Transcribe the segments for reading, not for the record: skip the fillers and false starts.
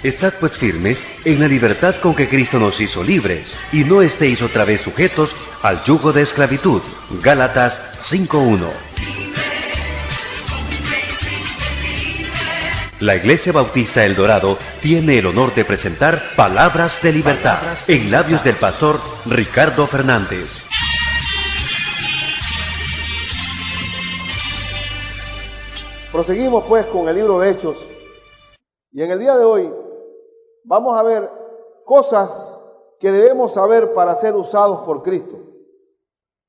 Estad pues firmes en la libertad con que Cristo nos hizo libres, y no estéis otra vez sujetos al yugo de esclavitud. Gálatas 5:1. La Iglesia Bautista El Dorado tiene el honor de presentar Palabras de Libertad en labios del pastor Ricardo Fernández. Proseguimos pues con el libro de Hechos, y en el día de hoy vamos a ver cosas que debemos saber para ser usados por Cristo.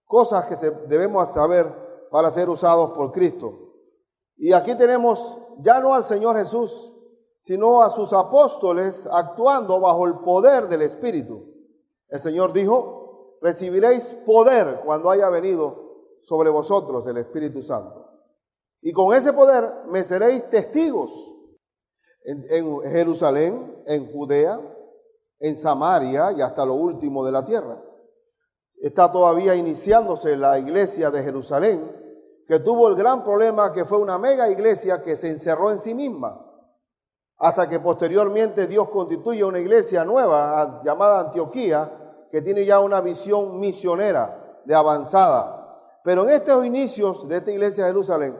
Cosas que debemos saber para ser usados por Cristo. Y aquí tenemos ya no al Señor Jesús, sino a sus apóstoles actuando bajo el poder del Espíritu. El Señor dijo: recibiréis poder cuando haya venido sobre vosotros el Espíritu Santo. Y con ese poder me seréis testigos en Jerusalén, en Judea, en Samaria y hasta lo último de la tierra. Está todavía iniciándose la iglesia de Jerusalén, que tuvo el gran problema que fue una mega iglesia que se encerró en sí misma, hasta que posteriormente Dios constituye una iglesia nueva llamada Antioquía, que tiene ya una visión misionera de avanzada. Pero en estos inicios de esta iglesia de Jerusalén,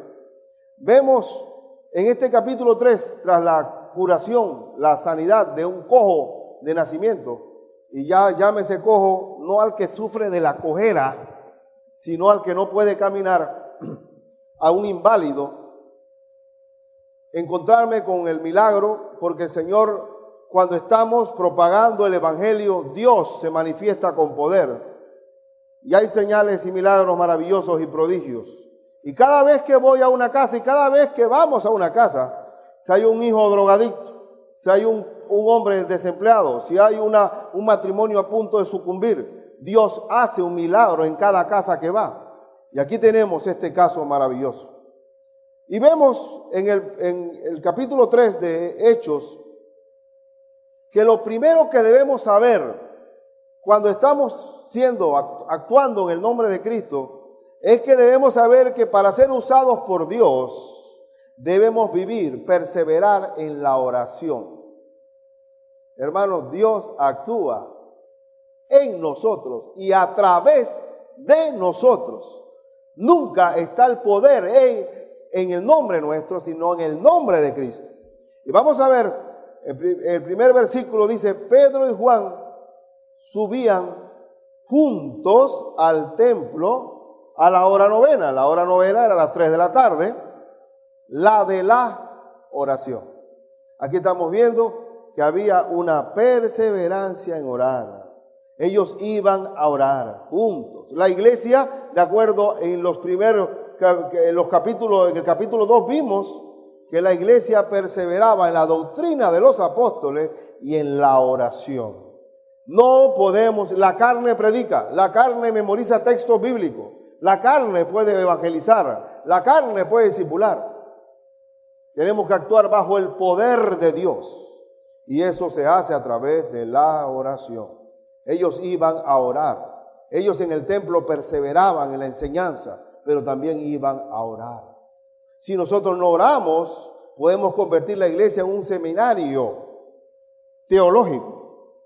vemos en este capítulo 3, tras la curación, la sanidad de un cojo de nacimiento, y ya llámese cojo no al que sufre de la cojera, sino al que no puede caminar, a un inválido, encontrarme con el milagro, porque el Señor, cuando estamos propagando el Evangelio, Dios se manifiesta con poder, y hay señales y milagros maravillosos y prodigios. Y cada vez que voy a una casa y cada vez que vamos a una casa, si hay un hijo drogadicto, si hay un hombre desempleado, si hay un matrimonio a punto de sucumbir, Dios hace un milagro en cada casa que va. Y aquí tenemos este caso maravilloso. Y vemos en el capítulo 3 de Hechos que lo primero que debemos saber cuando estamos actuando en el nombre de Cristo, es que debemos saber que para ser usados por Dios debemos perseverar en la oración. Hermanos, Dios actúa en nosotros y a través de nosotros. Nunca está el poder en el nombre nuestro, sino en el nombre de Cristo. Y vamos a ver, el primer versículo dice: Pedro y Juan subían juntos al templo a la hora novena. La hora novena era a las 3 de la tarde, la de la oración. Aquí estamos viendo que había una perseverancia en orar. Ellos iban a orar juntos. La iglesia, de acuerdo en los primeros, en el capítulo 2 vimos que la iglesia perseveraba en la doctrina de los apóstoles y en la oración. No podemos, la carne predica, la carne memoriza textos bíblicos, la carne puede evangelizar, la carne puede discipular. Tenemos que actuar bajo el poder de Dios y eso se hace a través de la oración. Ellos iban a orar. Ellos en el templo perseveraban en la enseñanza, pero también iban a orar. Si nosotros no oramos, podemos convertir la iglesia en un seminario teológico.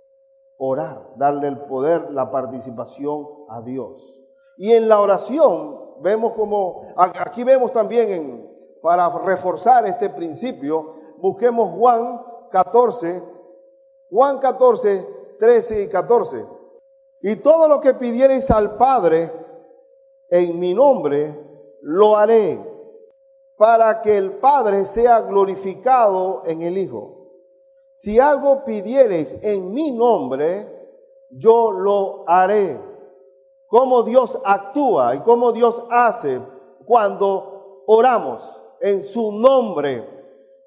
Orar, darle el poder, la participación a Dios. Y en la oración, aquí vemos también, para reforzar este principio, busquemos Juan 14, 13 y 14. Y todo lo que pidiereis al Padre en mi nombre, lo haré, para que el Padre sea glorificado en el Hijo. Si algo pidiereis en mi nombre, yo lo haré. Cómo Dios actúa y cómo Dios hace cuando oramos en su nombre.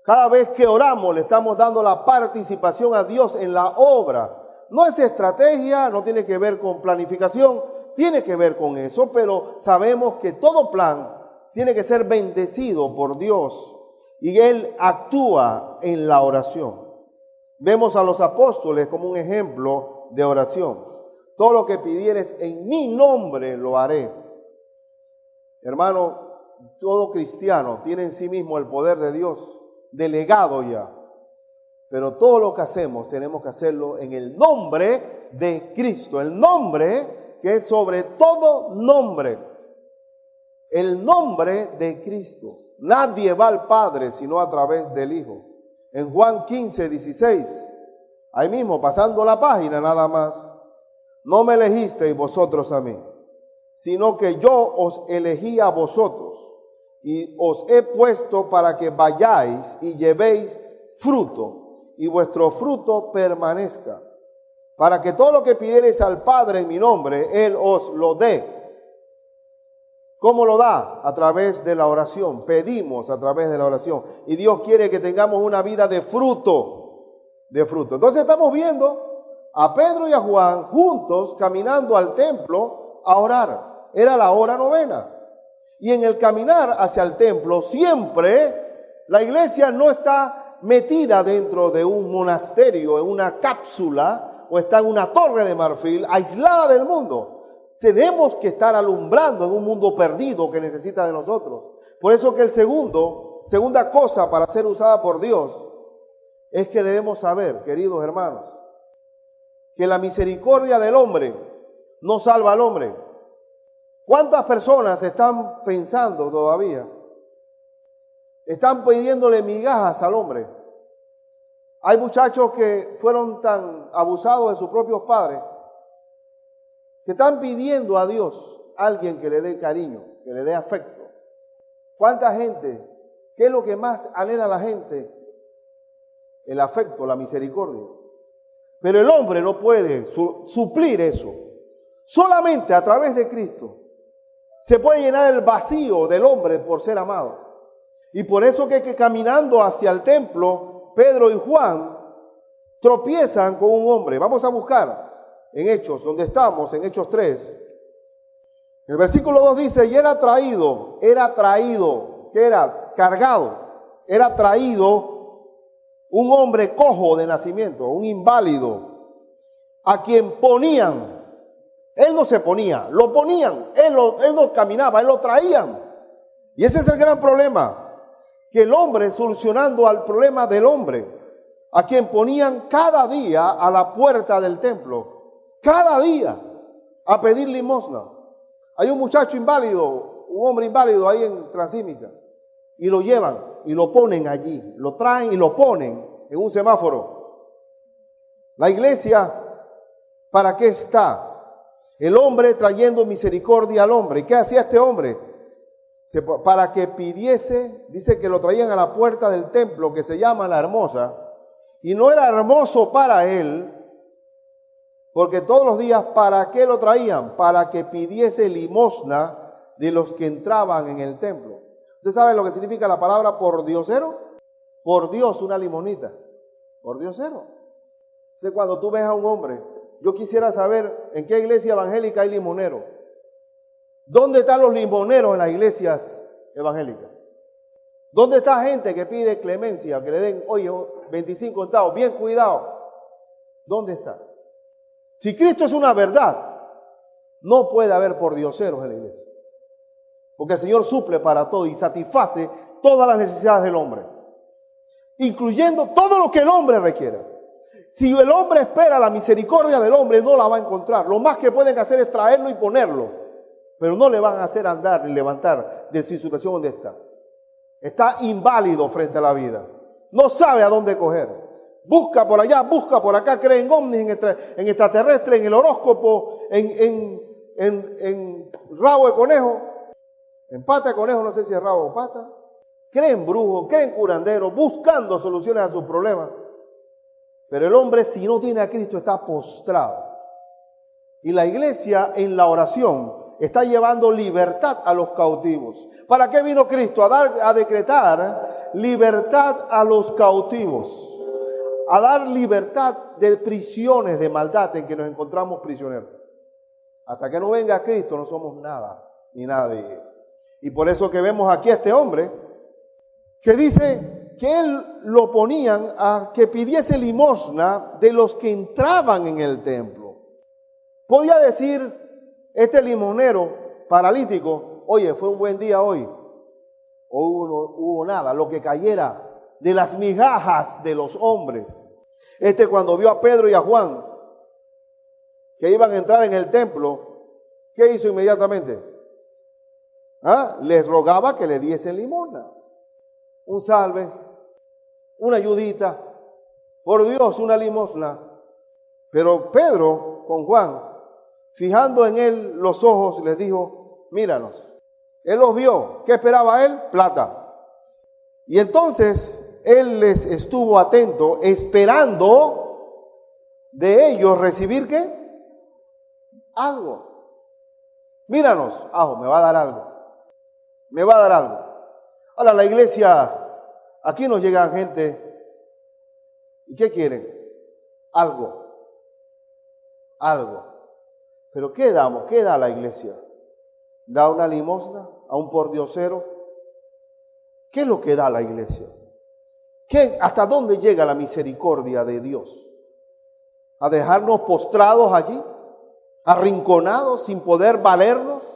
Cada vez que oramos le estamos dando la participación a Dios en la obra. No es estrategia, no tiene que ver con planificación, tiene que ver con eso, pero sabemos que todo plan tiene que ser bendecido por Dios y Él actúa en la oración. Vemos a los apóstoles como un ejemplo de oración. Todo lo que pidieres en mi nombre lo haré. Hermano, todo cristiano tiene en sí mismo el poder de Dios, delegado ya. Pero todo lo que hacemos tenemos que hacerlo en el nombre de Cristo. El nombre que es sobre todo nombre. El nombre de Cristo. Nadie va al Padre sino a través del Hijo. En Juan 15, 16, ahí mismo, pasando la página nada más. No me elegisteis vosotros a mí, sino que yo os elegí a vosotros y os he puesto para que vayáis y llevéis fruto y vuestro fruto permanezca, para que todo lo que pidiereis al Padre en mi nombre, Él os lo dé. ¿Cómo lo da? A través de la oración. Pedimos a través de la oración. Y Dios quiere que tengamos una vida de fruto. De fruto. Entonces estamos viendo a Pedro y a Juan juntos caminando al templo a orar. Era la hora novena. Y en el caminar hacia el templo siempre la iglesia no está metida dentro de un monasterio, en una cápsula o está en una torre de marfil aislada del mundo. Tenemos que estar alumbrando en un mundo perdido que necesita de nosotros. Por eso que segunda cosa para ser usada por Dios es que debemos saber, queridos hermanos, que la misericordia del hombre no salva al hombre. ¿Cuántas personas están pensando todavía? Están pidiéndole migajas al hombre. Hay muchachos que fueron tan abusados de sus propios padres que están pidiendo a Dios alguien que le dé cariño, que le dé afecto. ¿Cuánta gente? ¿Qué es lo que más anhela la gente? El afecto, la misericordia. Pero el hombre no puede suplir eso. Solamente a través de Cristo se puede llenar el vacío del hombre por ser amado. Y por eso que caminando hacia el templo, Pedro y Juan tropiezan con un hombre. Vamos a buscar en Hechos, donde estamos, en Hechos 3. El versículo 2 dice, y era traído, ¿qué era? Cargado, era traído un hombre cojo de nacimiento, un inválido, a quien ponían. Él no se ponía, lo ponían, él no caminaba, él lo traían. Y ese es el gran problema, que el hombre, solucionando al problema del hombre, a quien ponían cada día a la puerta del templo, cada día a pedir limosna. Hay un muchacho inválido, un hombre inválido ahí en Transímica, y lo llevan y lo ponen allí, lo traen y lo ponen en un semáforo. La iglesia, ¿para qué está? El hombre trayendo misericordia al hombre. ¿Y qué hacía este hombre? Para que pidiese, dice que lo traían a la puerta del templo que se llama La Hermosa, y no era hermoso para él, porque todos los días, ¿para qué lo traían? Para que pidiese limosna de los que entraban en el templo. ¿Usted sabe lo que significa la palabra por diosero? Por Dios, una limonita. Por diosero. Entonces, cuando tú ves a un hombre, yo quisiera saber en qué iglesia evangélica hay limonero. ¿Dónde están los limoneros en las iglesias evangélicas? ¿Dónde está gente que pide clemencia, que le den, oye, 25 centavos, bien cuidado? ¿Dónde está? Si Cristo es una verdad, no puede haber pordioseros en la iglesia. Porque el Señor suple para todo y satisface todas las necesidades del hombre, incluyendo todo lo que el hombre requiera. Si el hombre espera la misericordia del hombre, no la va a encontrar. Lo más que pueden hacer es traerlo y ponerlo, pero no le van a hacer andar ni levantar de su situación donde está. Está inválido frente a la vida. No sabe a dónde coger. Busca por allá, busca por acá, cree en ovnis, en extraterrestre, en el horóscopo, en rabo de conejo, en pata de conejo, no sé si es rabo o pata. Cree en brujos, cree en curanderos, buscando soluciones a sus problemas. Pero el hombre, si no tiene a Cristo, está postrado. Y la iglesia en la oración está llevando libertad a los cautivos. ¿Para qué vino Cristo? A decretar libertad a los cautivos. A dar libertad de prisiones de maldad en que nos encontramos prisioneros. Hasta que no venga Cristo no somos nada, ni nadie. Y por eso que vemos aquí a este hombre que dice que él lo ponían a que pidiese limosna de los que entraban en el templo. Podía decir este limonero paralítico, oye, fue un buen día hoy, o hubo nada, lo que cayera de las migajas de los hombres. Cuando vio a Pedro y a Juan que iban a entrar en el templo, ¿qué hizo inmediatamente? Les rogaba que le diesen limosna, un salve, una ayudita, por Dios, una limosna. Pero Pedro con Juan, fijando en él los ojos, les dijo, míranos. Él los vio. ¿Qué esperaba él? Plata. Y entonces él les estuvo atento, esperando de ellos recibir ¿qué? Algo. Míranos, me va a dar algo. Me va a dar algo. Ahora la iglesia, aquí nos llegan gente, ¿y qué quieren? Algo. Pero ¿qué damos? ¿Qué da la iglesia? ¿Da una limosna a un pordiosero? ¿Qué es lo que da la iglesia? ¿Hasta dónde llega la misericordia de Dios? ¿A dejarnos postrados allí? ¿Arrinconados sin poder valernos?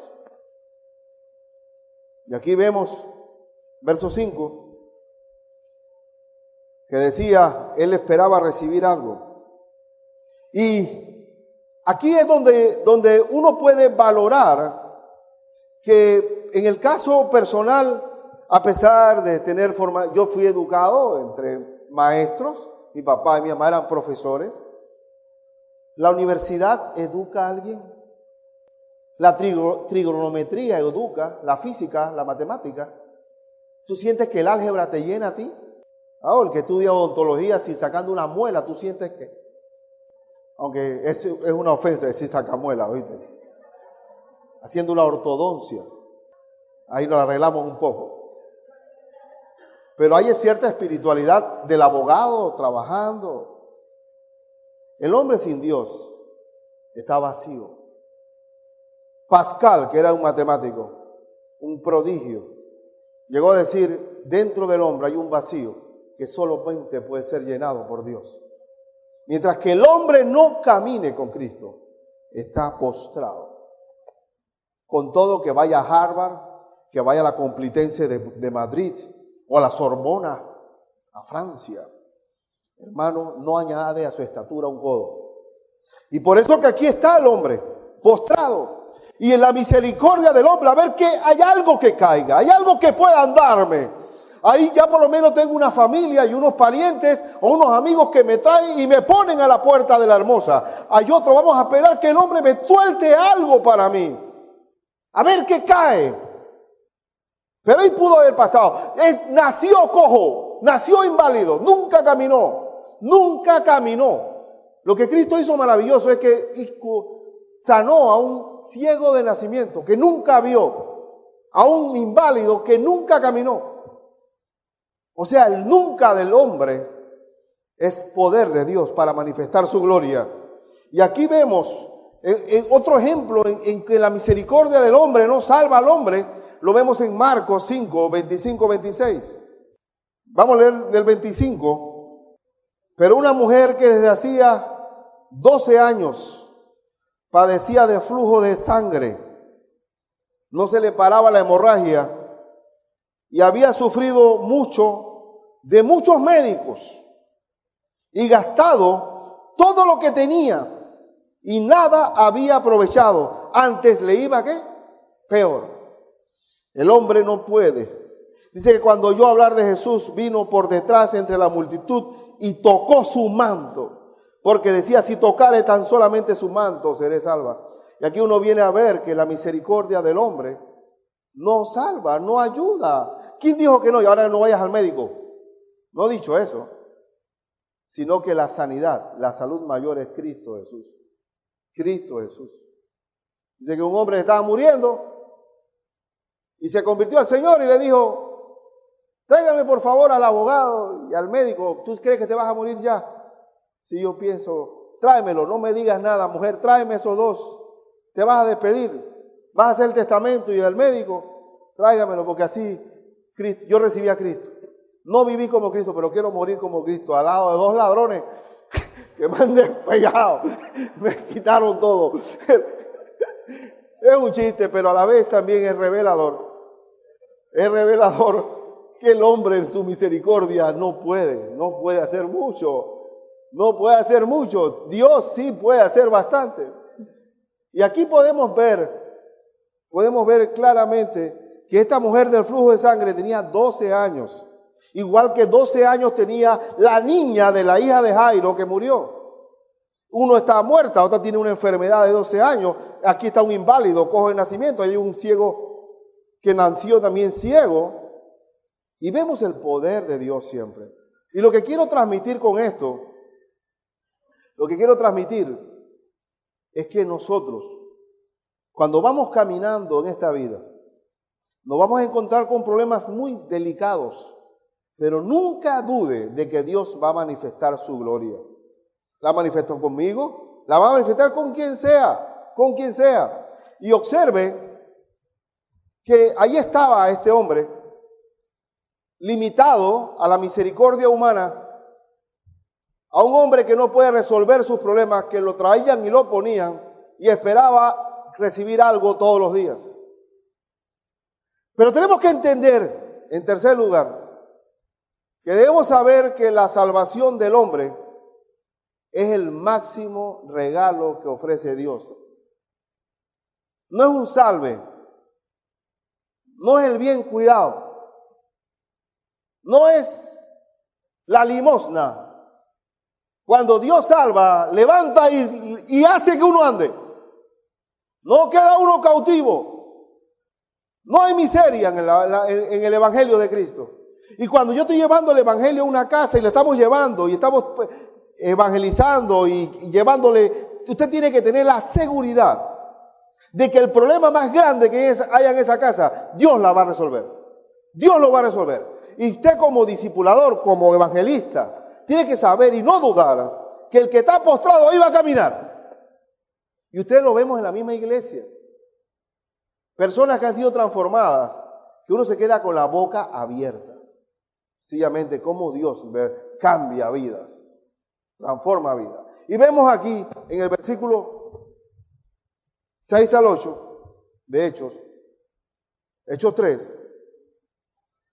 Y aquí vemos, verso 5, que decía, él esperaba recibir algo. Y aquí es donde uno puede valorar que en el caso personal, a pesar de tener formación, yo fui educado entre maestros, mi papá y mi mamá eran profesores. ¿La universidad educa a alguien? La trigonometría educa, la física, la matemática. ¿Tú sientes que el álgebra te llena a ti? El que estudia odontología, si sacando una muela, tú sientes que, aunque es una ofensa decir sacamuela, ¿oíste? Haciendo una ortodoncia, ahí lo arreglamos un poco. Pero hay cierta espiritualidad del abogado trabajando. El hombre sin Dios está vacío. Pascal, que era un matemático, un prodigio, llegó a decir, dentro del hombre hay un vacío que solamente puede ser llenado por Dios. Mientras que el hombre no camine con Cristo, está postrado. Con todo que vaya a Harvard, que vaya a la Complutense de Madrid o a la Sorbona, a Francia. Hermano, no añade a su estatura un codo. Y por eso que aquí está el hombre, postrado. Y en la misericordia del hombre, a ver que hay algo que caiga, hay algo que puedan darme. Ahí ya por lo menos tengo una familia y unos parientes o unos amigos que me traen y me ponen a la puerta de la hermosa. Hay otro, vamos a esperar que el hombre me suelte algo para mí. A ver qué cae. Pero ahí pudo haber pasado. Nació cojo, nació inválido, nunca caminó. Lo que Cristo hizo maravilloso es que sanó a un ciego de nacimiento que nunca vio, a un inválido que nunca caminó. O sea, el nunca del hombre es poder de Dios para manifestar su gloria. Y aquí vemos en otro ejemplo en que la misericordia del hombre no salva al hombre. Lo vemos en Marcos 5, 25, 26. Vamos a leer del 25. Pero una mujer que desde hacía 12 años padecía de flujo de sangre, no se le paraba la hemorragia y había sufrido mucho de muchos médicos y gastado todo lo que tenía y nada había aprovechado. Antes le iba ¿qué? Peor. El hombre no puede. Dice que cuando oyó hablar de Jesús, vino por detrás entre la multitud y tocó su manto, porque decía, si tocare tan solamente su manto, seré salva. Y aquí uno viene a ver que la misericordia del hombre no salva, no ayuda. ¿Quién dijo que no? Y ahora no vayas al médico. No he dicho eso, sino que la sanidad, la salud mayor es Cristo Jesús. Cristo Jesús. Dice que un hombre estaba muriendo y se convirtió al Señor y le dijo, tráigame por favor al abogado y al médico. ¿Tú crees que te vas a morir ya? Si yo pienso, tráemelo, no me digas nada, mujer, tráeme esos dos. Te vas a despedir, vas a hacer el testamento y al médico, tráigamelo, porque así Cristo, yo recibí a Cristo. No viví como Cristo, pero quiero morir como Cristo, al lado de dos ladrones que me han despellado, me quitaron todo. Es un chiste, pero a la vez también es revelador. Es revelador que el hombre en su misericordia no puede hacer mucho. No puede hacer mucho. Dios sí puede hacer bastante. Y aquí podemos ver claramente que esta mujer del flujo de sangre tenía 12 años. Igual que 12 años tenía la niña de la hija de Jairo que murió. Uno está muerta, otra tiene una enfermedad de 12 años. Aquí está un inválido, cojo de nacimiento. Hay un ciego que nació también ciego. Y vemos el poder de Dios siempre. Y lo que quiero transmitir con esto, es que nosotros, cuando vamos caminando en esta vida, nos vamos a encontrar con problemas muy delicados. Pero nunca dude de que Dios va a manifestar su gloria. La manifestó conmigo, la va a manifestar con quien sea. Y observe que ahí estaba este hombre, limitado a la misericordia humana, a un hombre que no puede resolver sus problemas, que lo traían y lo ponían, y esperaba recibir algo todos los días. Pero tenemos que entender, en tercer lugar, que debemos saber que la salvación del hombre es el máximo regalo que ofrece Dios. No es un salve, no es el bien cuidado, no es la limosna. Cuando Dios salva, levanta y hace que uno ande. No queda uno cautivo. No hay miseria en el Evangelio de Cristo. Y cuando yo estoy llevando el Evangelio a una casa y le estamos llevando y estamos evangelizando y llevándole, usted tiene que tener la seguridad de que el problema más grande que haya en esa casa, Dios la va a resolver. Dios lo va a resolver. Y usted como discipulador, como evangelista, tiene que saber y no dudar que el que está postrado ahí va a caminar. Y ustedes lo vemos en la misma iglesia. Personas que han sido transformadas, que uno se queda con la boca abierta. Sencillamente cómo Dios cambia vidas, transforma vidas. Y vemos aquí en el versículo 6 al 8 de Hechos 3.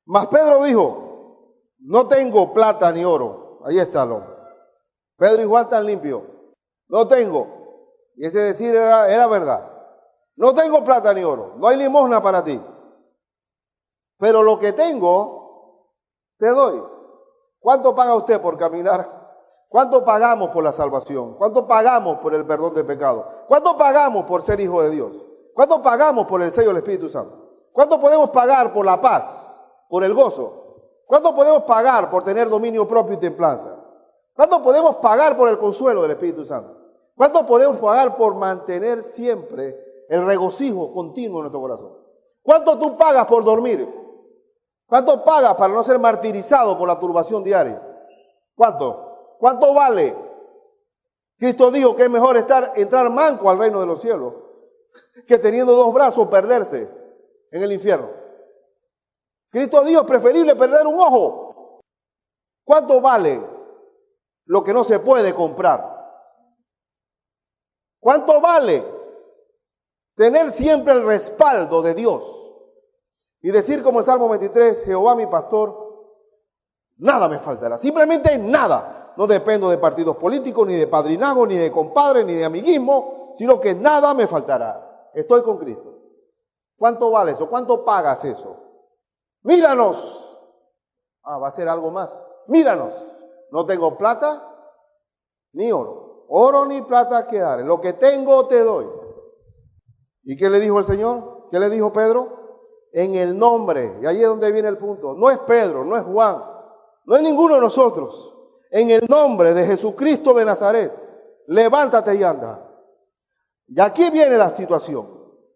Mas Pedro dijo, no tengo plata ni oro. Ahí está el hombre. Pedro y Juan están limpios. No tengo. Y ese decir era verdad. No tengo plata ni oro. No hay limosna para ti. Pero lo que tengo te doy. ¿Cuánto paga usted por caminar? ¿Cuánto pagamos por la salvación? ¿Cuánto pagamos por el perdón de pecado? ¿Cuánto pagamos por ser hijo de Dios? ¿Cuánto pagamos por el sello del Espíritu Santo? ¿Cuánto podemos pagar por la paz, por el gozo? ¿Cuánto podemos pagar por tener dominio propio y templanza? ¿Cuánto podemos pagar por el consuelo del Espíritu Santo? ¿Cuánto podemos pagar por mantener siempre el regocijo continuo en nuestro corazón? ¿Cuánto tú pagas por dormir? ¿Cuánto pagas para no ser martirizado por la turbación diaria? ¿Cuánto? ¿Cuánto vale? Cristo dijo que es mejor entrar manco al reino de los cielos que teniendo dos brazos perderse en el infierno. Cristo dijo es preferible perder un ojo. ¿Cuánto vale lo que no se puede comprar? ¿Cuánto vale tener siempre el respaldo de Dios? Y decir como el Salmo 23, Jehová mi pastor, nada me faltará. Simplemente nada. No dependo de partidos políticos, ni de padrinazgo, ni de compadre, ni de amiguismo, sino que nada me faltará. Estoy con Cristo. ¿Cuánto vale eso? ¿Cuánto pagas eso? Míranos. Va a ser algo más. Míranos. No tengo plata ni oro. Oro ni plata que dar. Lo que tengo te doy. ¿Y qué le dijo el Señor? ¿Qué le dijo Pedro? En el nombre, y ahí es donde viene el punto, no es Pedro, no es Juan, no es ninguno de nosotros, en el nombre de Jesucristo de Nazaret, levántate y anda. Y aquí viene la situación,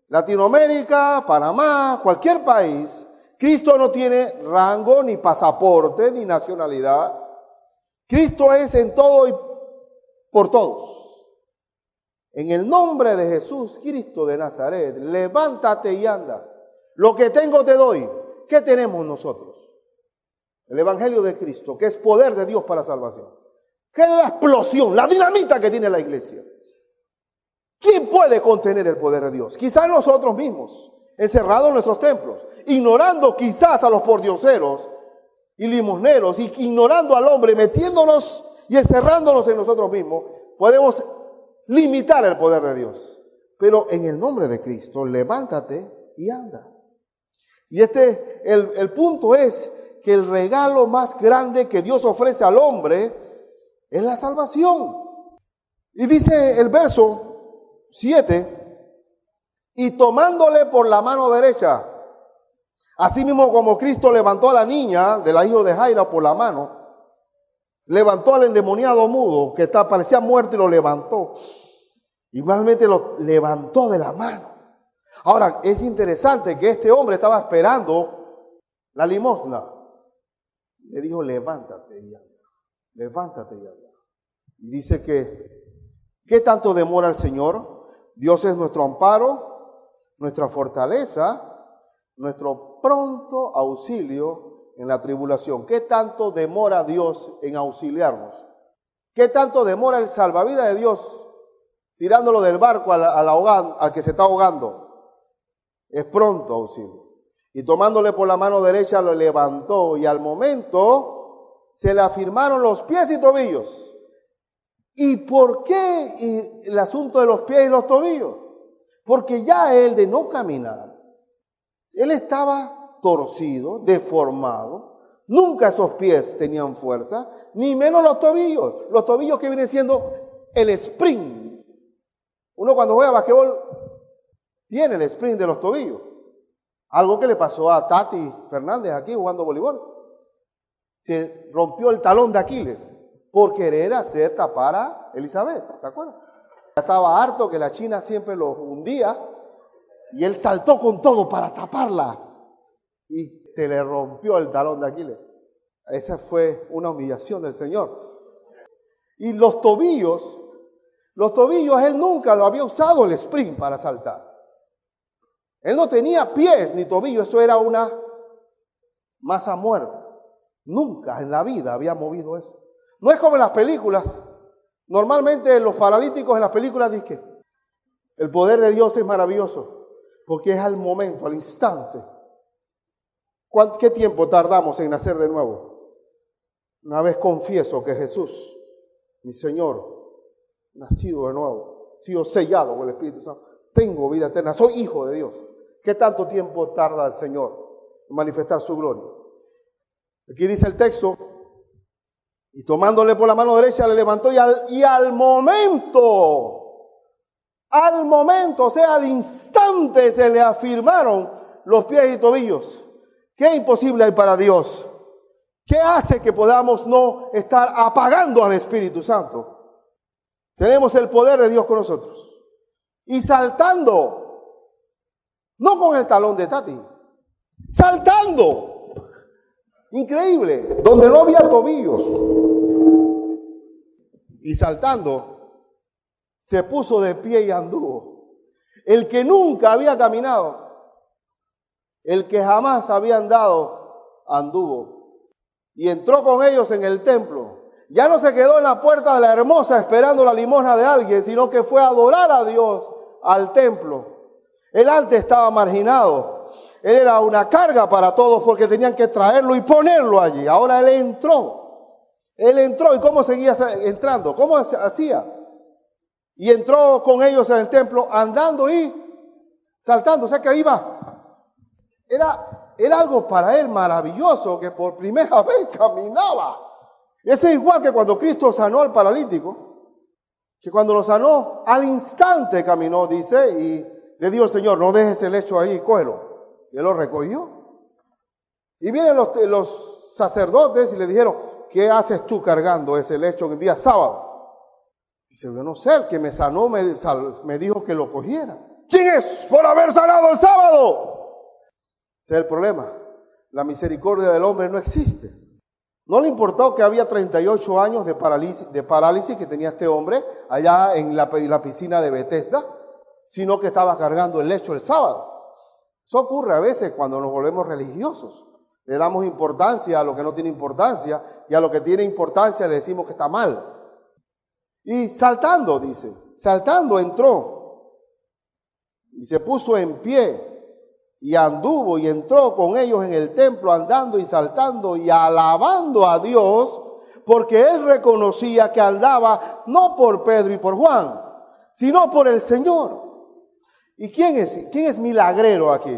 Latinoamérica, Panamá, cualquier país, Cristo no tiene rango, ni pasaporte, ni nacionalidad, Cristo es en todo y por todos. En el nombre de Jesús, Cristo de Nazaret, levántate y anda. Lo que tengo te doy. ¿Qué tenemos nosotros? El Evangelio de Cristo, que es poder de Dios para salvación. ¿Qué es la explosión, la dinamita que tiene la iglesia? ¿Quién puede contener el poder de Dios? Quizás nosotros mismos, encerrados en nuestros templos, ignorando quizás a los pordioseros y limosneros, y ignorando al hombre, metiéndonos y encerrándonos en nosotros mismos, podemos limitar el poder de Dios. Pero en el nombre de Cristo, levántate y anda. Y el punto es que el regalo más grande que Dios ofrece al hombre es la salvación. Y dice el verso 7, y tomándole por la mano derecha, así mismo como Cristo levantó a la niña de la hija de Jairo por la mano, levantó al endemoniado mudo que parecía muerto y lo levantó. Y finalmente lo levantó de la mano. Ahora, es interesante que este hombre estaba esperando la limosna. Le dijo, levántate y anda. Levántate y anda. Y dice que, ¿qué tanto demora el Señor? Dios es nuestro amparo, nuestra fortaleza, nuestro pronto auxilio en la tribulación. ¿Qué tanto demora Dios en auxiliarnos? ¿Qué tanto demora el salvavidas de Dios tirándolo del barco al que se está ahogando? Es pronto auxilio. Y tomándole por la mano derecha lo levantó y al momento se le afirmaron los pies y tobillos. ¿Y por qué el asunto de los pies y los tobillos? Porque ya él de no caminar, él estaba torcido, deformado, nunca esos pies tenían fuerza, ni menos los tobillos que vienen siendo el sprint. Uno cuando juega basquetbol tiene el sprint de los tobillos. Algo que le pasó a Tati Fernández aquí jugando voleibol. Se rompió el talón de Aquiles por querer hacer tapar a Elizabeth, ¿te acuerdas? Estaba harto que la China siempre lo hundía y él saltó con todo para taparla y se le rompió el talón de Aquiles. Esa fue una humillación del Señor. Y los tobillos, él nunca lo había usado el sprint para saltar. Él no tenía pies ni tobillos, eso era una masa muerta. Nunca en la vida había movido eso. No es como en las películas. Normalmente los paralíticos en las películas dicen que el poder de Dios es maravilloso, porque es al momento, al instante. ¿Qué tiempo tardamos en nacer de nuevo? Una vez confieso que Jesús, mi Señor, nacido de nuevo, sido sellado con el Espíritu Santo, tengo vida eterna, soy hijo de Dios. ¿Qué tanto tiempo tarda el Señor en manifestar su gloria? Aquí dice el texto, y tomándole por la mano derecha le levantó y al momento, o sea, al instante se le afirmaron los pies y tobillos. ¿Qué imposible hay para Dios? ¿Qué hace que podamos no estar apagando al Espíritu Santo? Tenemos el poder de Dios con nosotros. Y saltando, no con el talón de Tati, saltando. Increíble, donde no había tobillos. Y saltando, se puso de pie y anduvo. El que nunca había caminado, el que jamás había andado, anduvo. Y entró con ellos en el templo. Ya no se quedó en la puerta de la hermosa esperando la limosna de alguien, sino que fue a adorar a Dios al templo. Él antes estaba marginado. Él era una carga para todos porque tenían que traerlo y ponerlo allí. Ahora él entró. ¿Y cómo seguía entrando? ¿Cómo hacía? Y entró con ellos en el templo andando y saltando. O sea que iba. Era algo para él maravilloso que por primera vez caminaba. Eso es igual que cuando Cristo sanó al paralítico. Que cuando lo sanó, al instante caminó, dice, y le dijo el Señor, no dejes el lecho ahí, cógelo. Y él lo recogió. Y vienen los sacerdotes y le dijeron, ¿qué haces tú cargando ese lecho en el día sábado? Dice, yo no sé, el que me sanó me dijo que lo cogiera. ¿Quién es por haber sanado el sábado? Ese es el problema. La misericordia del hombre no existe. No le importó que había 38 años de parálisis que tenía este hombre allá en la piscina de Bethesda, sino que estaba cargando el lecho el sábado. Eso ocurre a veces cuando nos volvemos religiosos. Le damos importancia a lo que no tiene importancia y a lo que tiene importancia le decimos que está mal. Y saltando, dice, saltando entró y se puso en pie y anduvo y entró con ellos en el templo andando y saltando y alabando a Dios, porque él reconocía que andaba no por Pedro y por Juan, sino por el Señor. ¿Y quién es milagrero aquí?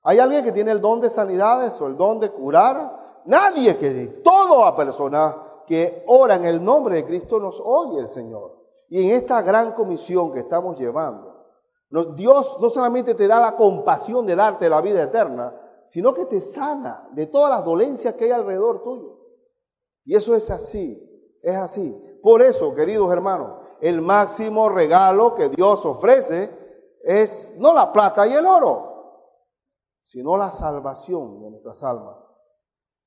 ¿Hay alguien que tiene el don de sanidades o el don de curar? Nadie, que toda persona que ora en el nombre de Cristo nos oye el Señor. Y en esta gran comisión que estamos llevando, Dios no solamente te da la compasión de darte la vida eterna, sino que te sana de todas las dolencias que hay alrededor tuyo. Y eso es así, es así. Por eso, queridos hermanos, el máximo regalo que Dios ofrece es no la plata y el oro, sino la salvación de nuestras almas.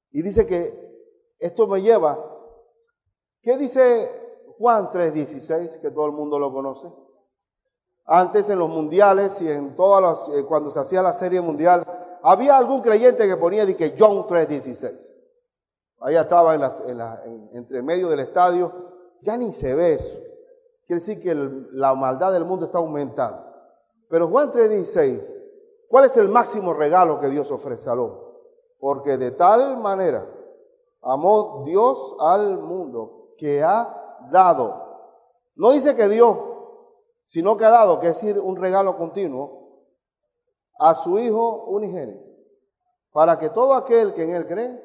Y dice que esto me lleva, ¿qué dice Juan 3:16? Que todo el mundo lo conoce. Antes en los mundiales y en todas las, cuando se hacía la serie mundial, había algún creyente que ponía de que John 3:16. Ahí estaba entre medio del estadio, ya ni se ve eso. Quiere decir que la maldad del mundo está aumentando. Pero Juan 3:16, ¿cuál es el máximo regalo que Dios ofrece al hombre? Porque de tal manera amó Dios al mundo que ha dado. No dice que dio, sino que ha dado, que es decir, un regalo continuo, a su Hijo unigénito, para que todo aquel que en Él cree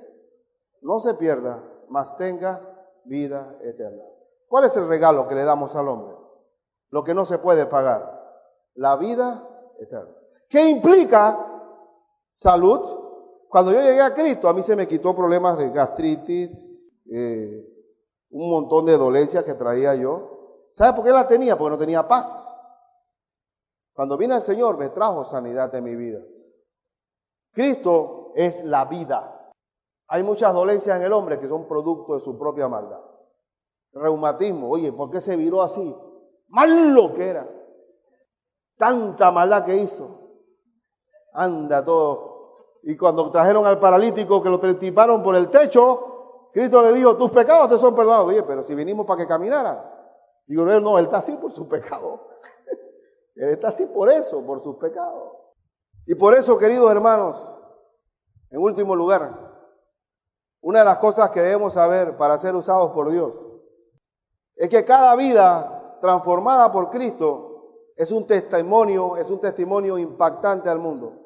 no se pierda, mas tenga vida eterna. ¿Cuál es el regalo que le damos al hombre? Lo que no se puede pagar, la vida eterna. ¿Qué implica salud? Cuando yo llegué a Cristo, a mí se me quitó problemas de gastritis, un montón de dolencias que traía yo. ¿Sabe por qué la tenía? Porque no tenía paz. Cuando vine al Señor, me trajo sanidad en mi vida. Cristo es la vida. Hay muchas dolencias en el hombre que son producto de su propia maldad. Reumatismo, oye, ¿por qué se viró así? Malo que era. Tanta maldad que hizo. Anda todo. Y cuando trajeron al paralítico que lo tretiparon por el techo, Cristo le dijo, tus pecados te son perdonados. Oye, pero si vinimos para que caminara. Digo, no, él está así por sus pecados. Él está así por eso, por sus pecados. Y por eso, queridos hermanos, en último lugar, una de las cosas que debemos saber para ser usados por Dios es que cada vida transformada por Cristo es un testimonio impactante al mundo.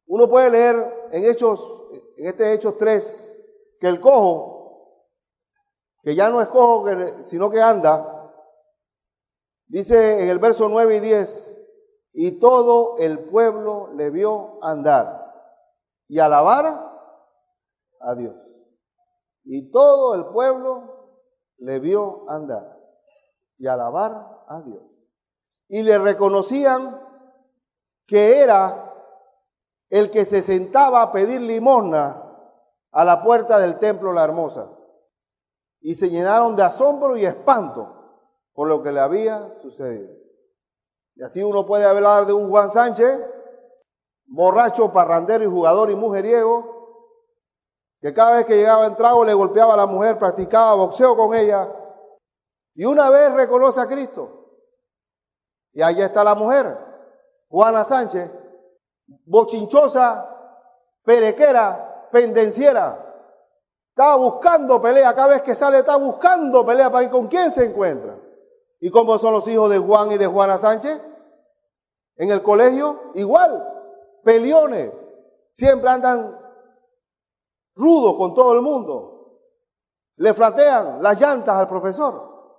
Uno puede leer en Hechos 3, que el cojo, que ya no es cojo, sino que anda, dice en el verso 9 y 10, y todo el pueblo le vio andar y alabar a Dios. Y todo el pueblo le vio andar y alabar a Dios. Y le reconocían que era el que se sentaba a pedir limosna a la puerta del templo La Hermosa. Y se llenaron de asombro y espanto por lo que le había sucedido. Y así uno puede hablar de un Juan Sánchez, borracho, parrandero y jugador y mujeriego, que cada vez que llegaba en trago le golpeaba a la mujer, practicaba boxeo con ella, y una vez reconoce a Cristo. Y allá está la mujer, Juana Sánchez, bochinchosa, perequera, pendenciera. Estaba buscando pelea, cada vez que sale está buscando pelea para ir con quién se encuentra. ¿Y cómo son los hijos de Juan y de Juana Sánchez? En el colegio, igual, peleones, siempre andan rudos con todo el mundo. Le flatean las llantas al profesor.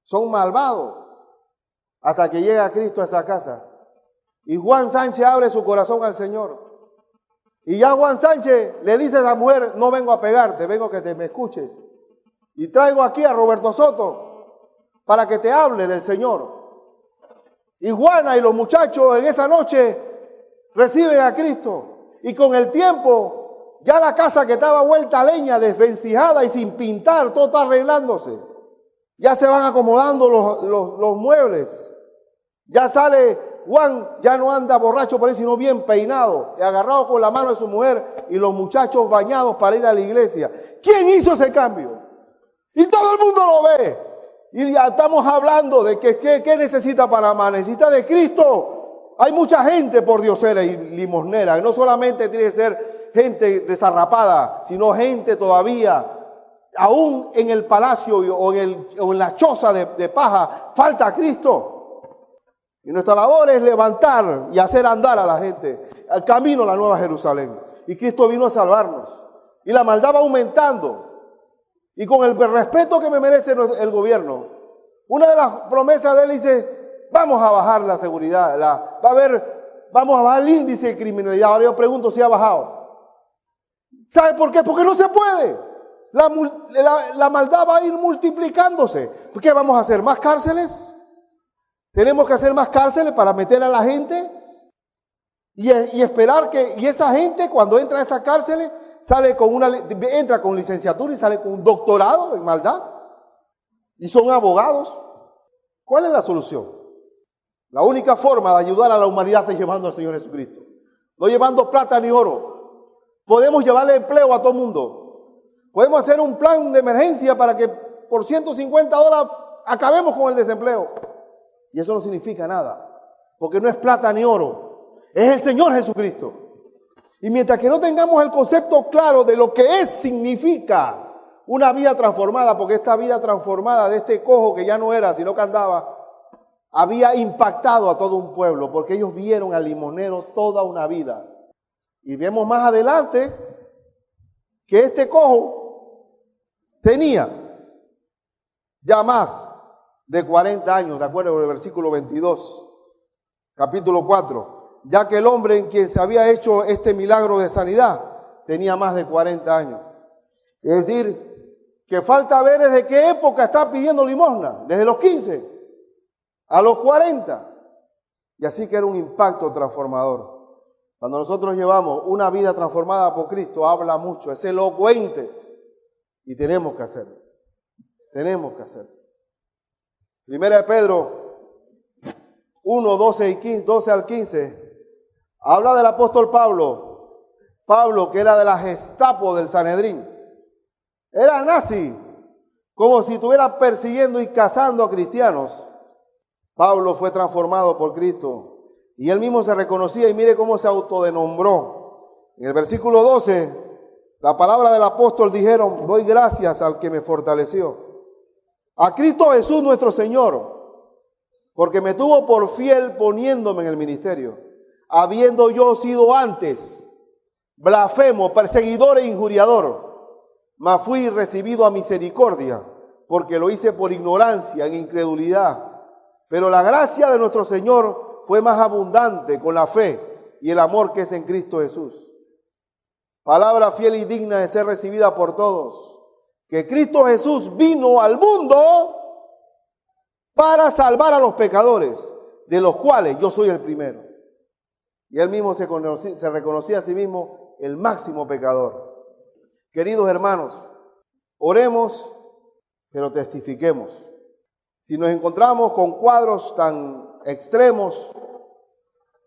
Son malvados. Hasta que llega Cristo a esa casa. Y Juan Sánchez abre su corazón al Señor. Y ya Juan Sánchez le dice a esa mujer, no vengo a pegarte, vengo a que me escuches. Y traigo aquí a Roberto Soto para que te hable del Señor. Y Juana y los muchachos en esa noche reciben a Cristo. Y con el tiempo, ya la casa que estaba vuelta a leña, desvencijada y sin pintar, todo está arreglándose. Ya se van acomodando los muebles. Ya sale Juan, ya no anda borracho por ahí, sino bien peinado, y agarrado con la mano de su mujer y los muchachos bañados para ir a la iglesia. ¿Quién hizo ese cambio? Y todo el mundo lo ve. Y ya estamos hablando de que ¿qué necesita para amar? Necesita de Cristo. Hay mucha gente por diosera y limosnera. No solamente tiene que ser gente desarrapada, sino gente todavía, aún en el palacio o en la choza de paja, falta a Cristo. Y nuestra labor es levantar y hacer andar a la gente al camino a la Nueva Jerusalén. Y Cristo vino a salvarnos. Y la maldad va aumentando. Y con el respeto que me merece el gobierno, una de las promesas de él dice, vamos a bajar la seguridad, vamos a bajar el índice de criminalidad. Ahora yo pregunto si ha bajado. ¿Sabe por qué? Porque no se puede. La maldad va a ir multiplicándose. ¿Por qué vamos a hacer más cárceles? Tenemos que hacer más cárceles para meter a la gente y esperar y esa gente cuando entra a esas cárceles entra con licenciatura y sale con un doctorado en maldad y son abogados. ¿Cuál es la solución? La única forma de ayudar a la humanidad es llevando al Señor Jesucristo, no llevando plata ni oro. Podemos llevarle empleo a todo el mundo. Podemos hacer un plan de emergencia para que por $150 acabemos con el desempleo. Y eso no significa nada, porque no es plata ni oro, es el Señor Jesucristo. Y mientras que no tengamos el concepto claro de lo que significa una vida transformada, porque esta vida transformada de este cojo que ya no era, sino que andaba, había impactado a todo un pueblo, porque ellos vieron al limonero toda una vida. Y vemos más adelante que este cojo tenía ya más de 40 años, de acuerdo con el versículo 22, capítulo 4, ya que el hombre en quien se había hecho este milagro de sanidad tenía más de 40 años. Es decir, que falta ver desde qué época está pidiendo limosna, desde los 15 a los 40. Y así que era un impacto transformador. Cuando nosotros llevamos una vida transformada por Cristo, habla mucho, es elocuente. Y tenemos que hacerlo. Tenemos que hacerlo. Primera de Pedro 1, 12 al 15, habla del apóstol Pablo. Pablo, que era de la Gestapo del Sanedrín. Era nazi, como si estuviera persiguiendo y cazando a cristianos. Pablo fue transformado por Cristo y él mismo se reconocía y mire cómo se autodenombró. En el versículo 12, la palabra del apóstol dijeron, doy gracias al que me fortaleció. A Cristo Jesús nuestro Señor, porque me tuvo por fiel poniéndome en el ministerio, habiendo yo sido antes blasfemo, perseguidor e injuriador, mas fui recibido a misericordia, porque lo hice por ignorancia, en incredulidad. Pero la gracia de nuestro Señor fue más abundante con la fe y el amor que es en Cristo Jesús. Palabra fiel y digna de ser recibida por todos. Que Cristo Jesús vino al mundo para salvar a los pecadores, de los cuales yo soy el primero. Y él mismo se reconocía a sí mismo el máximo pecador. Queridos hermanos, oremos, pero testifiquemos. Si nos encontramos con cuadros tan extremos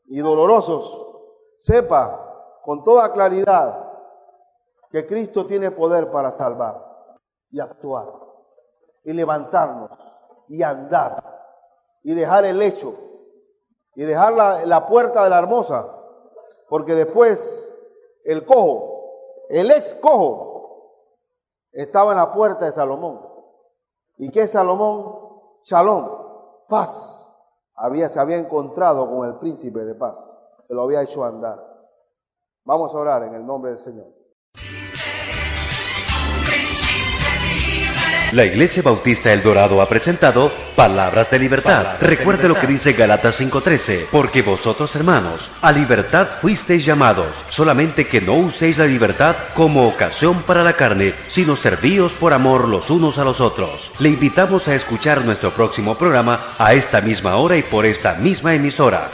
y dolorosos, sepa con toda claridad que Cristo tiene poder para salvar y actuar, y levantarnos, y andar, y dejar el lecho, y dejar la puerta de la hermosa, porque después el cojo, el ex cojo, estaba en la puerta de Salomón. ¿Y qué es Salomón? Shalom, paz. Se había encontrado con el príncipe de paz, que lo había hecho andar. Vamos a orar en el nombre del Señor. La Iglesia Bautista El Dorado ha presentado Palabras de Libertad. Recuerde lo que dice Gálatas 5:13, porque vosotros, hermanos, a libertad fuisteis llamados, solamente que no uséis la libertad como ocasión para la carne, sino servíos por amor los unos a los otros. Le invitamos a escuchar nuestro próximo programa a esta misma hora y por esta misma emisora.